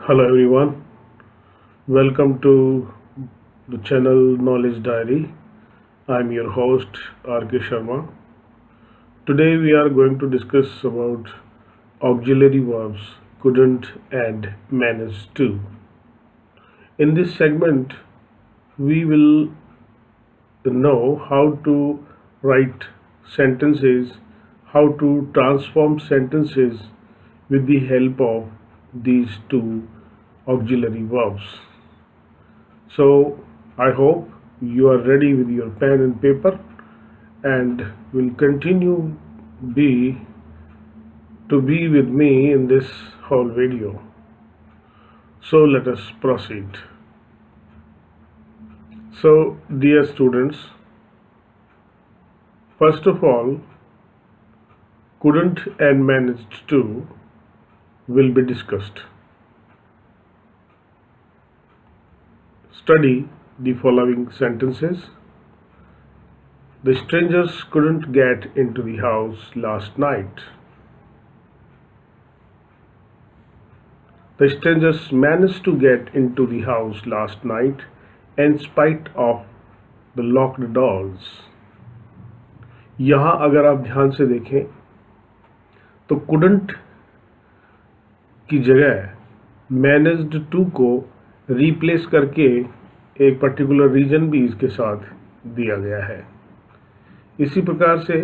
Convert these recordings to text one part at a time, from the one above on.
Hello everyone, welcome to the channel Knowledge Diary. I'm your host RK Sharma. Today we are going to discuss about auxiliary verbs couldn't and managed to. In this segment, we will know how to write sentences, how to transform sentences with the help of these two auxiliary verbs. So I hope you are ready with your pen and paper and will continue be to be with me in this whole video. So let us proceed. So dear students, first of all, couldn't and managed to will be discussed. Study the following sentences. The strangers couldn't get into the house last night. The strangers managed to get into the house last night in spite of the locked doors. यहाँ अगर आप ध्यान से देखें तो couldn't की जगह managed to को रिप्लेस करके एक पर्टिकुलर रीजन भी इसके साथ दिया गया है. इसी प्रकार से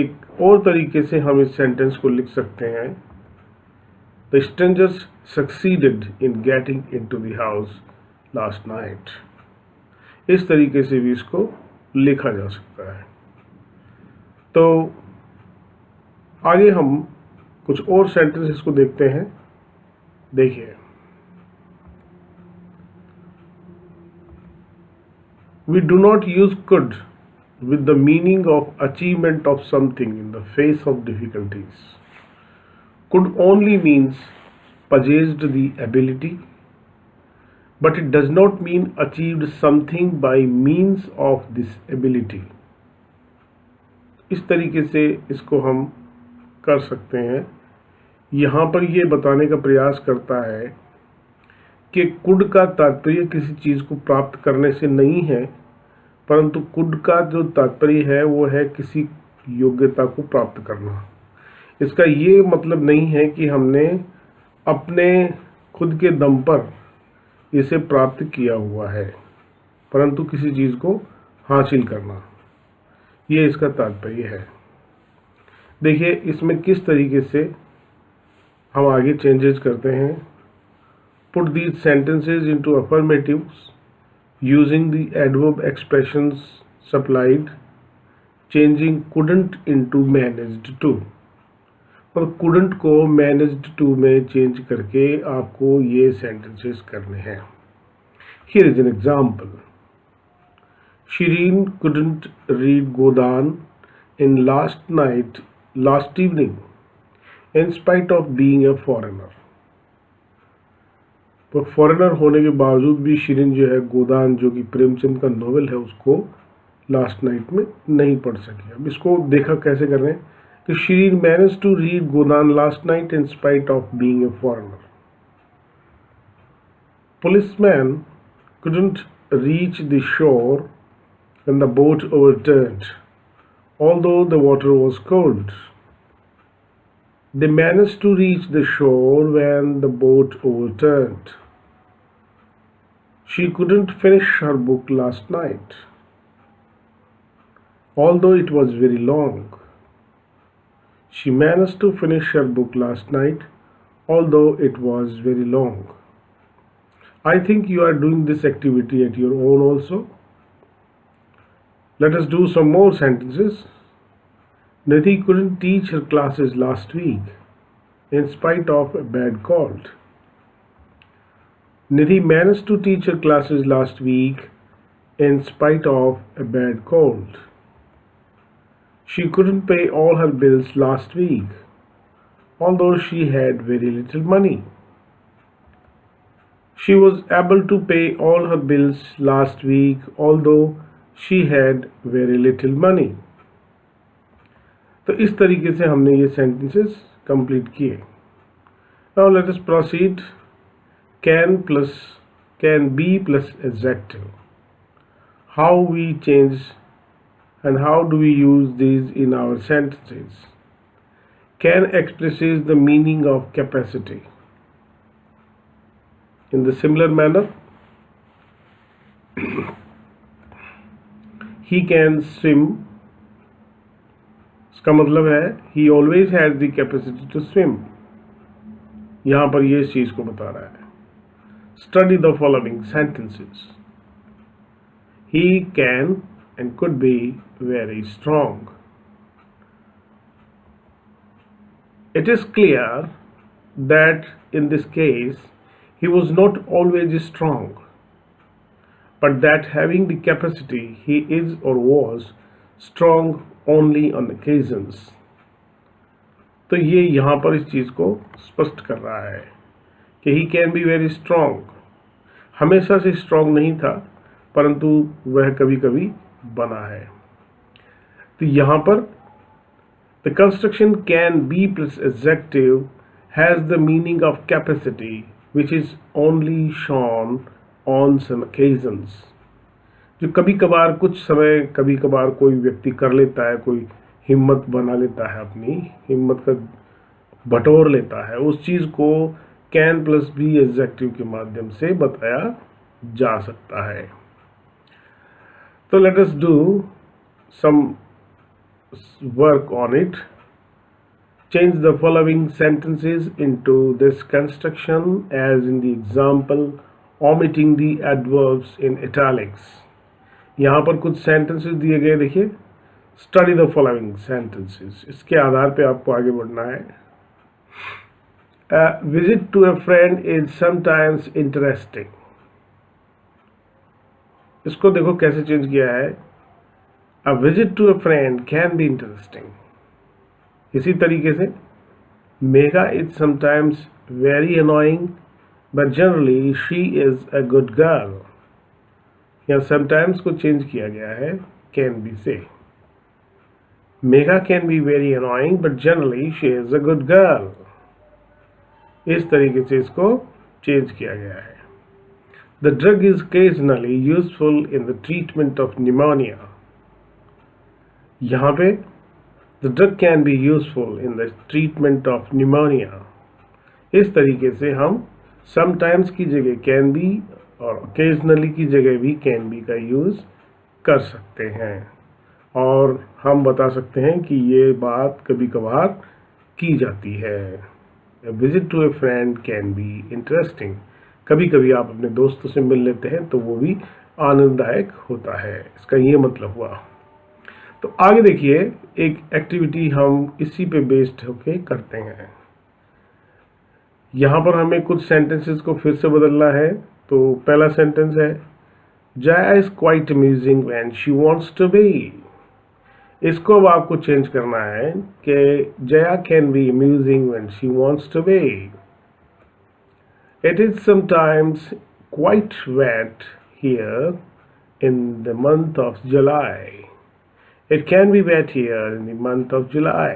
एक और तरीके से हम इस सेंटेंस को लिख सकते हैं. The strangers succeeded in getting into the house last night. इस तरीके से भी इसको लिखा जा सकता है. तो आगे हम कुछ और सेंटेंसेस को देखते हैं. देखिए, we do not use could with the meaning of achievement of something in the face of difficulties. Could only means possessed the ability, but it does not mean achieved something by means of this ability. इस तरीके से इसको हम कर सकते हैं. यहाँ पर ये बताने का प्रयास करता है कि कुड का तात्पर्य किसी चीज़ को प्राप्त करने से नहीं है, परंतु कुड का जो तात्पर्य है वो है किसी योग्यता को प्राप्त करना. इसका ये मतलब नहीं है कि हमने अपने खुद के दम पर इसे प्राप्त किया हुआ है, परंतु किसी चीज़ को हासिल करना, ये इसका तात्पर्य है. देखिए इसमें किस तरीके से हम आगे चेंजेस करते हैं. Put these sentences into affirmatives using the adverb expressions supplied, changing couldn't into managed to. और couldn't को managed to में चेंज करके आपको ये सेंटेंसेस करने हैं. Here is an example. Shireen couldn't read Godan in last evening in spite of being a foreigner. तो foreigner होने के बावजूद भी शिरीन जो है गोदान, जो कि प्रेमचंद का नॉवेल है, उसको लास्ट नाइट में नहीं पढ़ सकी. अब इसको देखा कैसे कर रहे हैं कि Shireen managed to read Godan last night in spite of being a foreigner. Policeman couldn't reach the shore when the boat overturned, although the water was cold. They managed to reach the shore when the boat overturned. She couldn't finish her book last night, although it was very long. She managed to finish her book last night, although it was very long. I think you are doing this activity at your own also. Let us do some more sentences. Nidhi couldn't teach her classes last week in spite of a bad cold. Nidhi managed to teach her classes last week in spite of a bad cold. She couldn't pay all her bills last week, although she had very little money. She was able to pay all her bills last week, although she had very little money. तो इस तरीके से हमने ये sentences complete किए. Now let us proceed can be plus adjective. How we change and how do we use these in our sentences? Can expresses the meaning of capacity. In the similar manner, he can swim. इसका मतलब है he always has the capacity to swim. यहाँ पर ये इस चीज को बता रहा है. Study the following sentences. He can and could be very strong. It is clear that in this case he was not always strong, but that having the capacity he is or was strong only on occasions. तो ये यहाँ पर इस चीज को स्पष्ट कर रहा है कि he can be very strong. हमेशा से स्ट्रांग नहीं था, परंतु वह कभी कभी बना है. तो यहाँ पर the construction can be plus adjective has the meaning of capacity which is only shown on some occasions. जो कभी कभार कुछ समय कभी कभार कोई व्यक्ति कर लेता है, कोई हिम्मत बना लेता है, अपनी हिम्मत का बटोर लेता है, उस चीज को कैन प्लस बी एडजेक्टिव के माध्यम से बताया जा सकता है. तो let us do some work on it. Change the following sentences into this construction as in the example, omitting the adverbs in italics. यहाँ पर कुछ sentences दिए गए, देखिए. Study the following sentences. इसके आधार पे आपको आगे बढ़ना है. A visit to a friend is sometimes interesting. इसको देखो कैसे चेंज किया है. A visit to a friend can be interesting. इसी तरीके से Megha is sometimes very annoying, but generally she is a good girl. यहाँ sometimes को चेंज किया गया है can be से. Megha can be very annoying, but generally she is a good girl. इस तरीके से इसको चेंज किया गया है. The drug is occasionally useful in the treatment of pneumonia. यहाँ पे The drug can be useful in the treatment of pneumonia. इस तरीके से हम sometimes की जगह can be और occasionally की जगह भी can be का यूज कर सकते हैं, और हम बता सकते हैं कि ये बात कभी कभार की जाती है. A visit to a friend can be interesting. कभी कभी आप अपने दोस्तों से मिल लेते हैं तो वो भी आनंददायक होता है. इसका ये मतलब हुआ. तो आगे देखिए, एक एक्टिविटी हम इसी पे बेस्ड होके करते हैं. यहाँ पर हमें कुछ सेंटेंसेस को फिर से बदलना है. तो पहला सेंटेंस है Jaya is quite amusing when she wants to be. इसको अब आपको चेंज करना है कि Jaya can be amusing when she wants to be. It is sometimes quite wet here in the month of July. It can be wet here in the month of July.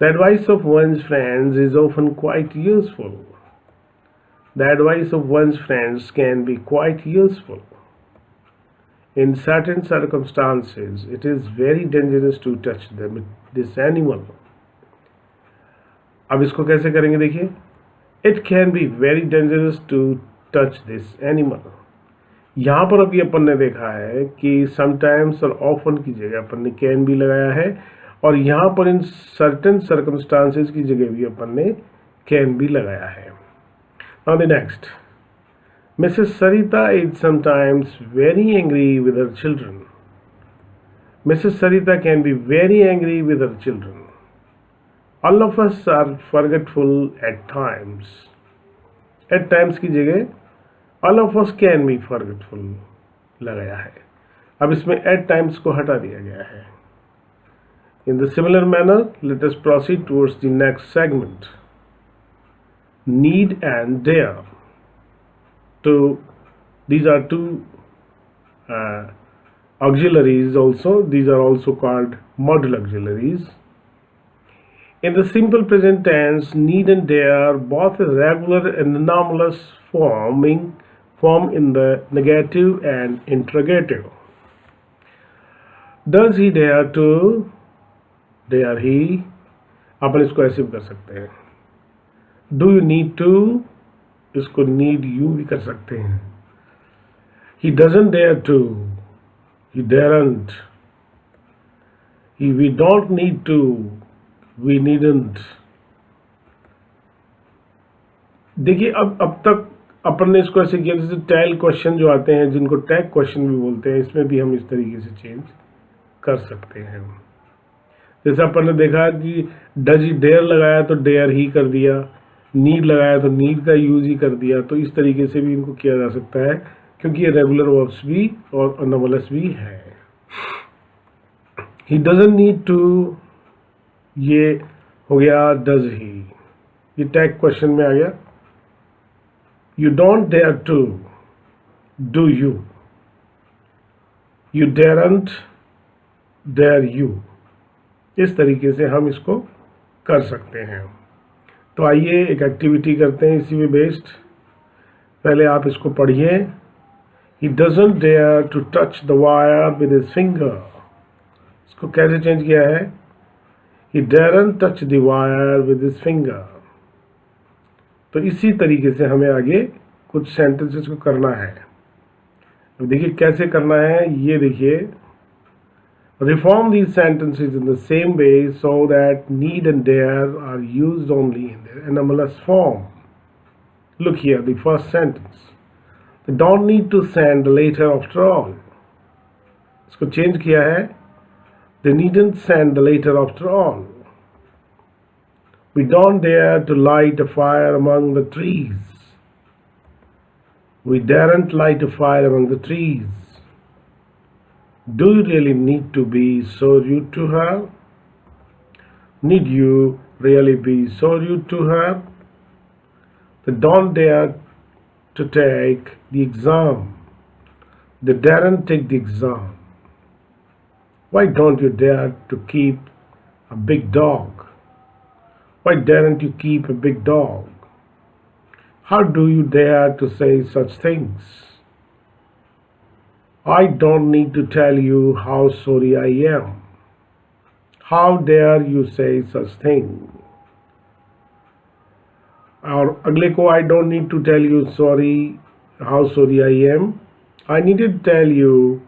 The advice of one's friends is often quite useful. The advice of one's friends can be quite useful. In certain circumstances, it is very dangerous to touch this animal. अब इसको कैसे करेंगे देखिए. It can be very dangerous to touch this animal. यहाँ पर अभी अपन ने देखा है कि समटाइम्स और ऑफन की जगह अपन ने कैन भी लगाया है, और यहाँ पर इन सर्टेन सर्कमस्टांसेस की जगह भी अपन ने कैन भी लगाया है. Now the next, Mrs Sarita is sometimes very angry with her children. Mrs Sarita can be very angry with her children. All of us are forgetful at times. At times की जगह All of us can be forgetful लगाया है. अब इसमें at times को हटा दिया गया है. In the similar manner, let us proceed towards the next segment. Need and dare. These are two auxiliaries also. These are also called modal auxiliaries. In the simple present tense, need and dare both a regular and anomalous form in the negative and interrogative. Does he dare to? Dare he? अपन इसको ऐसे भी कर सकते हैं. Do you need to? इसको need you भी कर सकते हैं. He doesn't dare to. He daren't. We don't need to. We needn't. देखिए अब तक अपन ने इसको ऐसे किया जैसे टैग क्वेश्चन जो आते हैं जिनको टैग क्वेश्चन भी बोलते हैं, इसमें भी हम इस तरीके से चेंज कर सकते हैं. जैसे अपन ने देखा कि डज ही डेयर लगाया तो डेयर ही कर दिया, नीड लगाया तो नीड का यूज ही कर दिया. तो इस तरीके से भी इनको किया जा सकता है क्योंकि ये रेगुलर वर्ब्स भी और अनोमलस भी है. ही डजंट नीड टू, ये हो गया डज ही, ये टैग क्वेश्चन में आ गया. You don't dare to, do you. You daren't, dare you. इस तरीके से हम इसको कर सकते हैं. तो आइए एक एक्टिविटी करते हैं इसी में बेस्ड. पहले आप इसको पढ़िए. He doesn't dare to touch the wire with his finger. इसको कैसे चेंज किया है? He daren't touch the wire with his finger. तो इसी तरीके से हमें आगे कुछ सेंटेंसेस को करना है. अब देखिए कैसे करना है, ये देखिए. Reform these sentences in the same way so that need and dare are used only in their anomalous form. Look here, the first sentence. They don't need to send a letter after all. इसको change किया है. They needn't send the letter after all. We don't dare to light a fire among the trees. We daren't light a fire among the trees. Do you really need to be so rude to her? Need you really be so rude to her? They don't dare to take the exam. They daren't take the exam. Why don't you dare to keep a big dog? Why daren't you keep a big dog? How do you dare to say such things? I don't need to tell you how sorry I am. How dare you say such thing? और अगले को I don't need to tell you how sorry I am. I need to tell you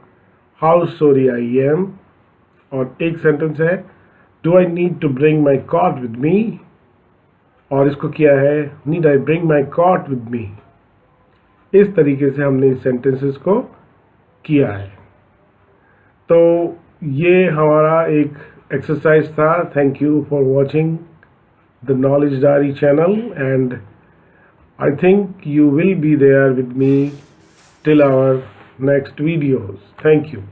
how sorry I am. और एक sentence है Do I need to bring my coat with me? और इसको किया है Need I bring my coat with me? इस तरीके से हमने इस सेंटेंसेस को किया है. तो ये हमारा एक एक्सरसाइज था. Thank you for watching the knowledge diary channel and I think you will be there with me till our next videos. Thank you.